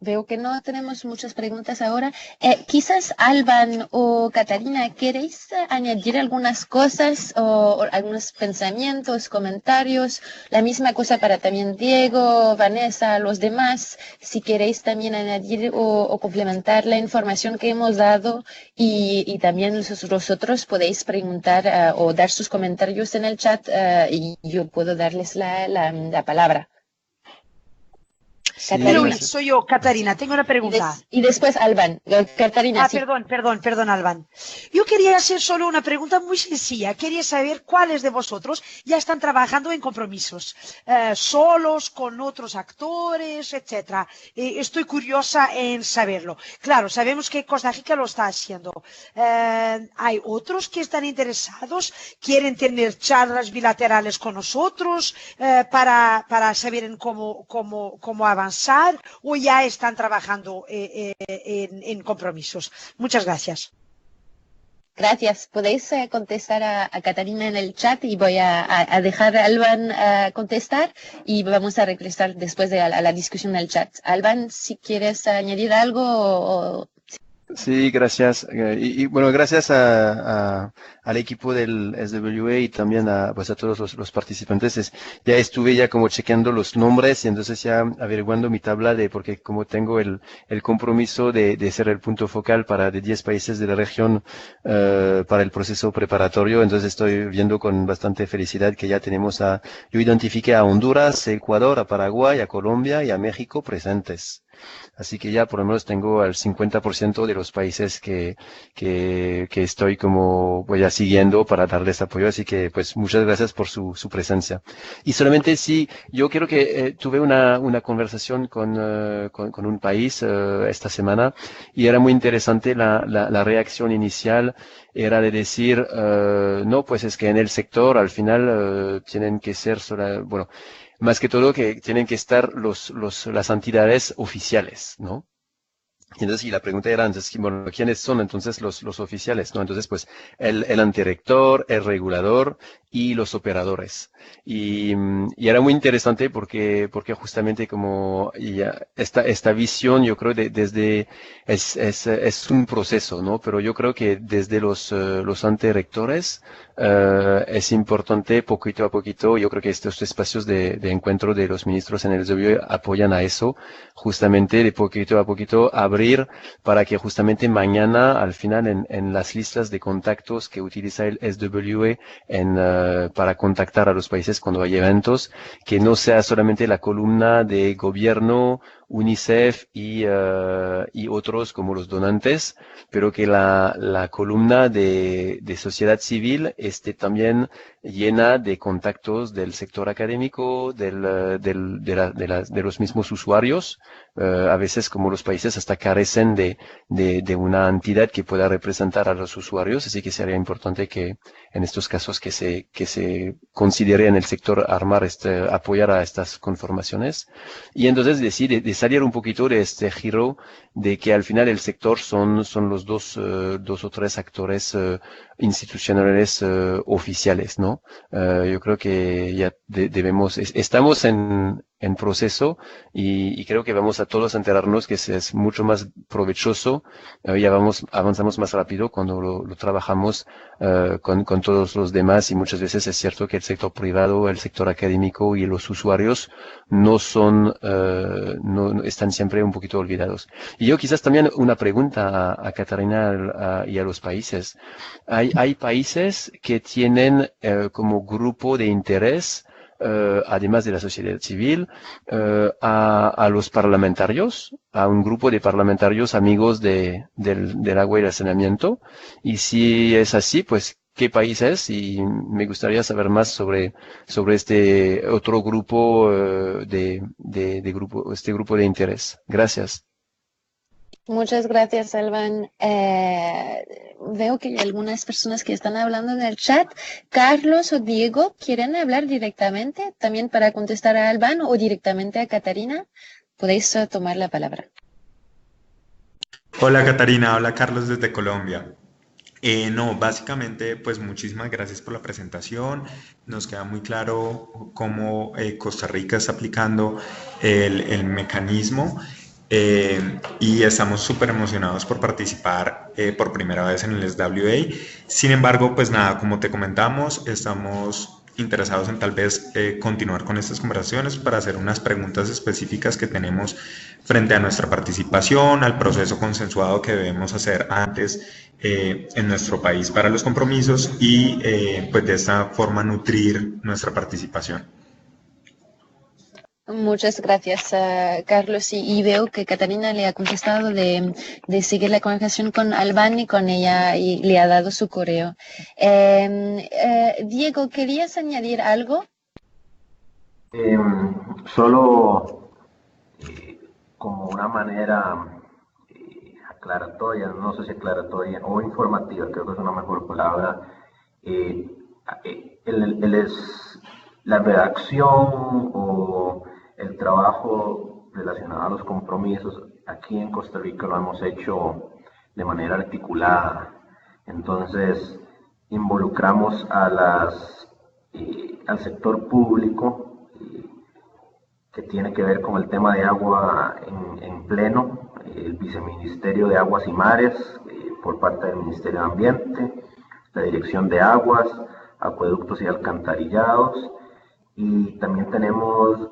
Veo que no tenemos muchas preguntas ahora. Quizás Alban o Catalina, ¿queréis añadir algunas cosas o algunos pensamientos, comentarios? La misma cosa para también Diego, Vanessa, los demás. Si queréis también añadir o complementar la información que hemos dado, y también vosotros podéis preguntar o dar sus comentarios en el chat, y yo puedo darles la palabra. Sí, Luis, soy yo, Catarina, tengo una pregunta. Y después Alban. Catarina, sí. Perdón, Alban. Yo quería hacer solo una pregunta muy sencilla. Quería saber cuáles de vosotros ya están trabajando en compromisos, solos, con otros actores, etcétera. Estoy curiosa en saberlo. Claro, sabemos que Costa Rica lo está haciendo. ¿Hay otros que están interesados? ¿Quieren tener charlas bilaterales con nosotros para saber en cómo avanzar, o ya están trabajando en compromisos? Muchas gracias. Gracias. Podéis contestar a Catalina en el chat, y voy a dejar a Alban contestar, y vamos a regresar después de la discusión del chat. Alban, si quieres añadir algo. Sí, gracias. Y bueno, gracias al equipo del SWA y también a todos los participantes. Ya estuve como chequeando los nombres, y entonces ya averiguando mi tabla porque como tengo el compromiso de ser el punto focal de 10 países de la región para el proceso preparatorio, entonces estoy viendo con bastante felicidad que ya yo identifiqué a Honduras, a Ecuador, a Paraguay, a Colombia y a México presentes. Así que ya por lo menos tengo al 50% de los países que estoy siguiendo para darles apoyo. Así que pues muchas gracias por su presencia. Y solamente yo creo que tuve una conversación con un país esta semana, y era muy interesante la reacción inicial. Era de decir, no, pues es que en el sector al final tienen que ser más que todo que tienen que estar las entidades oficiales, ¿no? Y entonces, la pregunta era entonces, bueno, ¿quiénes son entonces los oficiales? ¿No? Entonces, pues, el antirector, el regulador y los operadores. Y era muy interesante porque justamente como esta visión, yo creo es un proceso, ¿no? Pero yo creo que desde los antirectores es importante poquito a poquito. Yo creo que estos espacios de encuentro de los ministros en el SWA apoyan a eso, justamente de poquito a poquito abrir para que justamente mañana al final en las listas de contactos que utiliza el SWA para contactar a los países cuando hay eventos, que no sea solamente la columna de gobierno UNICEF y otros como los donantes, pero que la columna de sociedad civil esté también llena de contactos del sector académico, de los mismos usuarios. A veces como los países hasta carecen de una entidad que pueda representar a los usuarios, así que sería importante que en estos casos que se considere en el sector apoyar a estas conformaciones. Y entonces de salir un poquito de este giro de que al final el sector son los dos o tres actores institucionales oficiales, ¿no? Yo creo que ya estamos en proceso y creo que vamos a todos enterarnos que es mucho más provechoso, ya avanzamos más rápido cuando lo trabajamos con todos los demás, y muchas veces es cierto que el sector privado, el sector académico y los usuarios no están siempre un poquito olvidados. Y yo quizás también una pregunta a Catarina y a los países. Hay países que tienen como grupo de interés, además de la sociedad civil, a los parlamentarios, a un grupo de parlamentarios amigos del agua y el saneamiento. Y si es así, pues, ¿qué país es? Y me gustaría saber más sobre este otro grupo este grupo de interés. Gracias. Muchas gracias, Alban. Veo que hay algunas personas que están hablando en el chat. Carlos o Diego, ¿quieren hablar directamente también para contestar a Alban o directamente a Catarina? Podéis tomar la palabra. Hola Catarina, hola Carlos desde Colombia. No, básicamente, pues muchísimas gracias por la presentación. Nos queda muy claro cómo Costa Rica está aplicando el mecanismo. Y estamos súper emocionados por participar por primera vez en el SWA. Sin embargo, pues nada, como te comentamos, estamos interesados en tal vez continuar con estas conversaciones para hacer unas preguntas específicas que tenemos frente a nuestra participación, al proceso consensuado que debemos hacer antes en nuestro país para los compromisos y pues de esta forma nutrir nuestra participación. Muchas gracias, Carlos. Y veo que Catarina le ha contestado de seguir la conversación con Alban y con ella y le ha dado su correo. Diego, ¿querías añadir algo? Solo como una manera aclaratoria, no sé si aclaratoria o informativa, creo que es una mejor palabra, la redacción o el trabajo relacionado a los compromisos aquí en Costa Rica lo hemos hecho de manera articulada. Entonces involucramos al sector público que tiene que ver con el tema de agua en pleno, el Viceministerio de Aguas y Mares por parte del Ministerio de Ambiente, la Dirección de Aguas, Acueductos y Alcantarillados, y también tenemos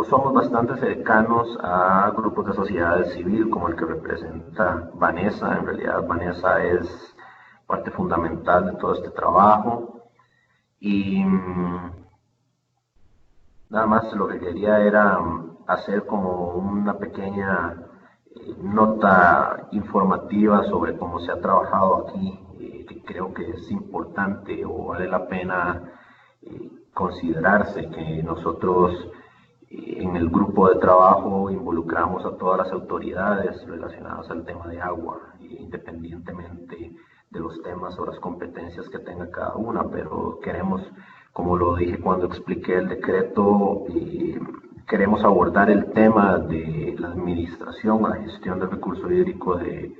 somos bastante cercanos a grupos de sociedad civil como el que representa Vanessa. En realidad Vanessa es parte fundamental de todo este trabajo, y nada más lo que quería era hacer como una pequeña nota informativa sobre cómo se ha trabajado aquí, que creo que es importante o vale la pena considerarse que nosotros en el grupo de trabajo involucramos a todas las autoridades relacionadas al tema de agua, independientemente de los temas o las competencias que tenga cada una, pero queremos, como lo dije cuando expliqué el decreto, queremos abordar el tema de la administración, la gestión del recurso hídrico de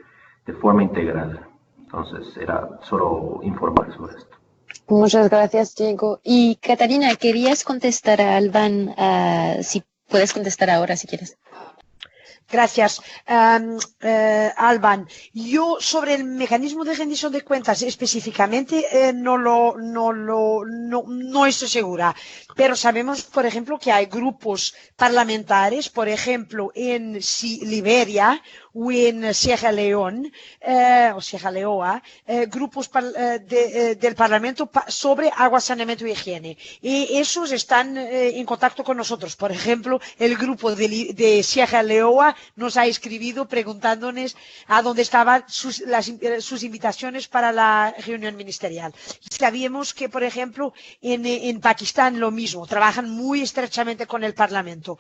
forma integral. Entonces era solo informar sobre esto. Muchas gracias, Diego. Y Catarina, ¿querías contestar a Alban? Si puedes contestar ahora, si quieres. Gracias, Alban. Yo sobre el mecanismo de rendición de cuentas específicamente no estoy segura, pero sabemos, por ejemplo, que hay grupos parlamentarios, por ejemplo, en Liberia o en Sierra Leone, o Sierra Leoa, grupos del Parlamento sobre agua, saneamiento y higiene. Y esos están en contacto con nosotros. Por ejemplo, el grupo de Sierra Leoa nos ha escribido preguntándonos a dónde estaban sus invitaciones para la reunión ministerial. Sabíamos que, por ejemplo, en Pakistán lo mismo, trabajan muy estrechamente con el Parlamento.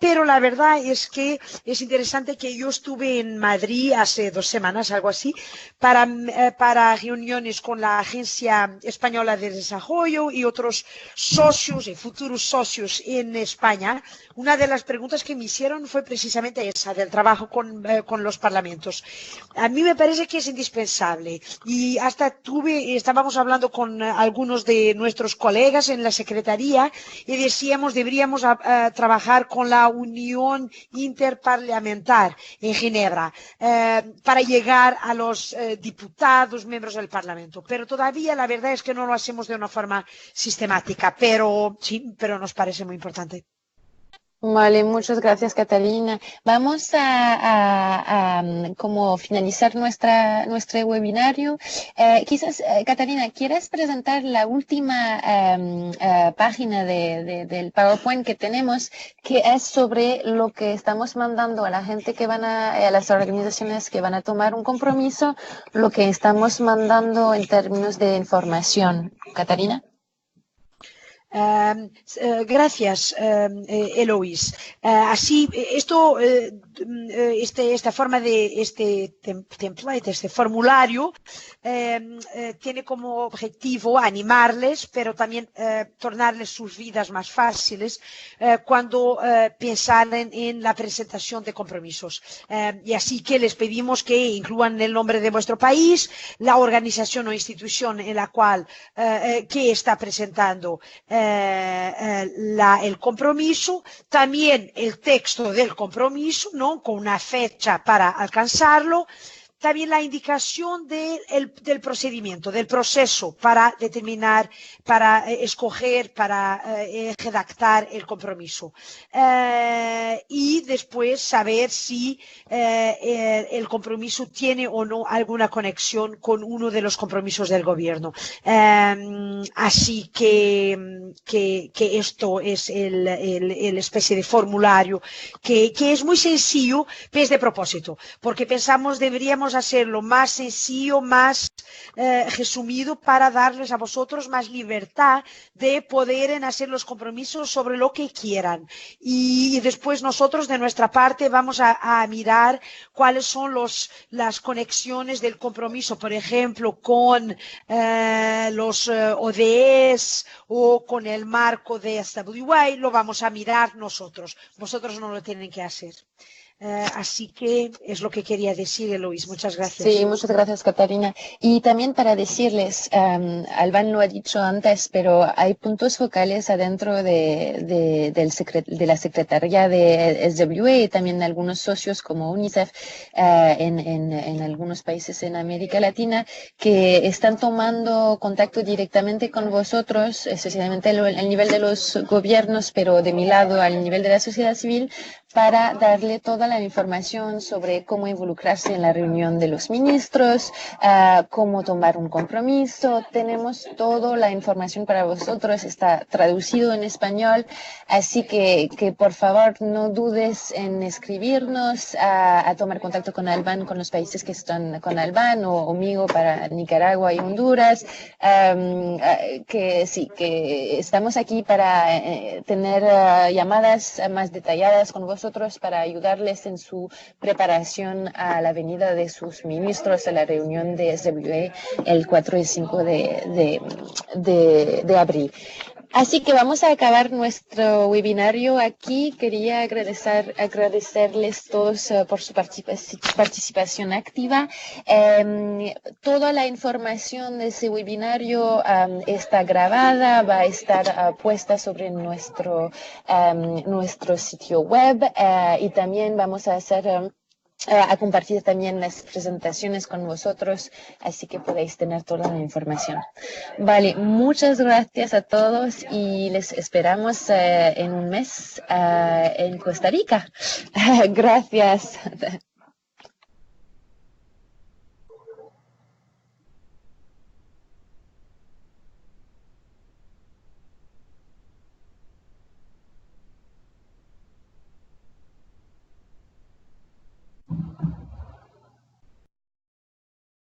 Pero la verdad es que es interesante que yo estuve en Madrid hace 2 semanas, algo así, para reuniones con la Agencia Española de Desarrollo y otros socios y futuros socios en España. Una de las preguntas que me hicieron fue precisamente esa, del trabajo con los parlamentos. A mí me parece que es indispensable y hasta estábamos hablando con algunos de nuestros colegas en la Secretaría y decíamos deberíamos trabajar con la Unión Interparlamentar en Ginebra para llegar a los diputados, miembros del Parlamento. Pero todavía la verdad es que no lo hacemos de una forma sistemática, pero sí, pero nos parece muy importante. Vale, muchas gracias, Catalina. Vamos a como finalizar nuestro webinario. Quizás, Catalina, ¿quieres presentar la última página del PowerPoint que tenemos, que es sobre lo que estamos mandando a la gente que a las organizaciones que van a tomar un compromiso, lo que estamos mandando en términos de información? Catalina. Gracias, Eloís. Así, esta forma de este template, este formulario, tiene como objetivo animarles, pero también tornarles sus vidas más fáciles cuando piensan en la presentación de compromisos. Y así que les pedimos que incluyan el nombre de vuestro país, la organización o institución en la cual que está presentando el compromiso, también el texto del compromiso, ¿no? Con una fecha para alcanzarlo, también la indicación del procedimiento, del proceso para determinar, para escoger, para redactar el compromiso. Y después saber si el compromiso tiene o no alguna conexión con uno de los compromisos del gobierno. Así que esto es el especie de formulario que es muy sencillo, pero es de propósito, porque pensamos deberíamos hacerlo más sencillo, más resumido, para darles a vosotros más libertad de poder hacer los compromisos sobre lo que quieran. Y después nosotros de nuestra parte vamos a mirar cuáles son las conexiones del compromiso, por ejemplo, con los ODS o con el marco de SWA, lo vamos a mirar nosotros. Vosotros no lo tienen que hacer. Así que es lo que quería decir, Eloís. Muchas gracias. Sí, muchas gracias, Catarina. Y también para decirles, Albán lo ha dicho antes, pero hay puntos focales adentro de la Secretaría de SWA y también algunos socios como UNICEF en algunos países en América Latina que están tomando contacto directamente con vosotros, especialmente al nivel de los gobiernos, pero de mi lado, al nivel de la sociedad civil, para darle toda la información sobre cómo involucrarse en la reunión de los ministros, cómo tomar un compromiso. Tenemos toda la información para vosotros, está traducido en español, así que por favor no dudes en escribirnos, a tomar contacto con Albán, con los países que están con Albán o conmigo para Nicaragua y Honduras, que sí, que estamos aquí para tener llamadas más detalladas con vosotros para ayudarles en su preparación a la venida de sus ministros a la reunión de SWA el 4 y 5 de abril. Así que vamos a acabar nuestro webinario aquí. Quería agradecerles todos por su participación activa. Toda la información de ese webinario está grabada, va a estar puesta sobre nuestro sitio web y también vamos a hacer a compartir también las presentaciones con vosotros, así que podéis tener toda la información. Vale, muchas gracias a todos y les esperamos en un mes en Costa Rica. Gracias.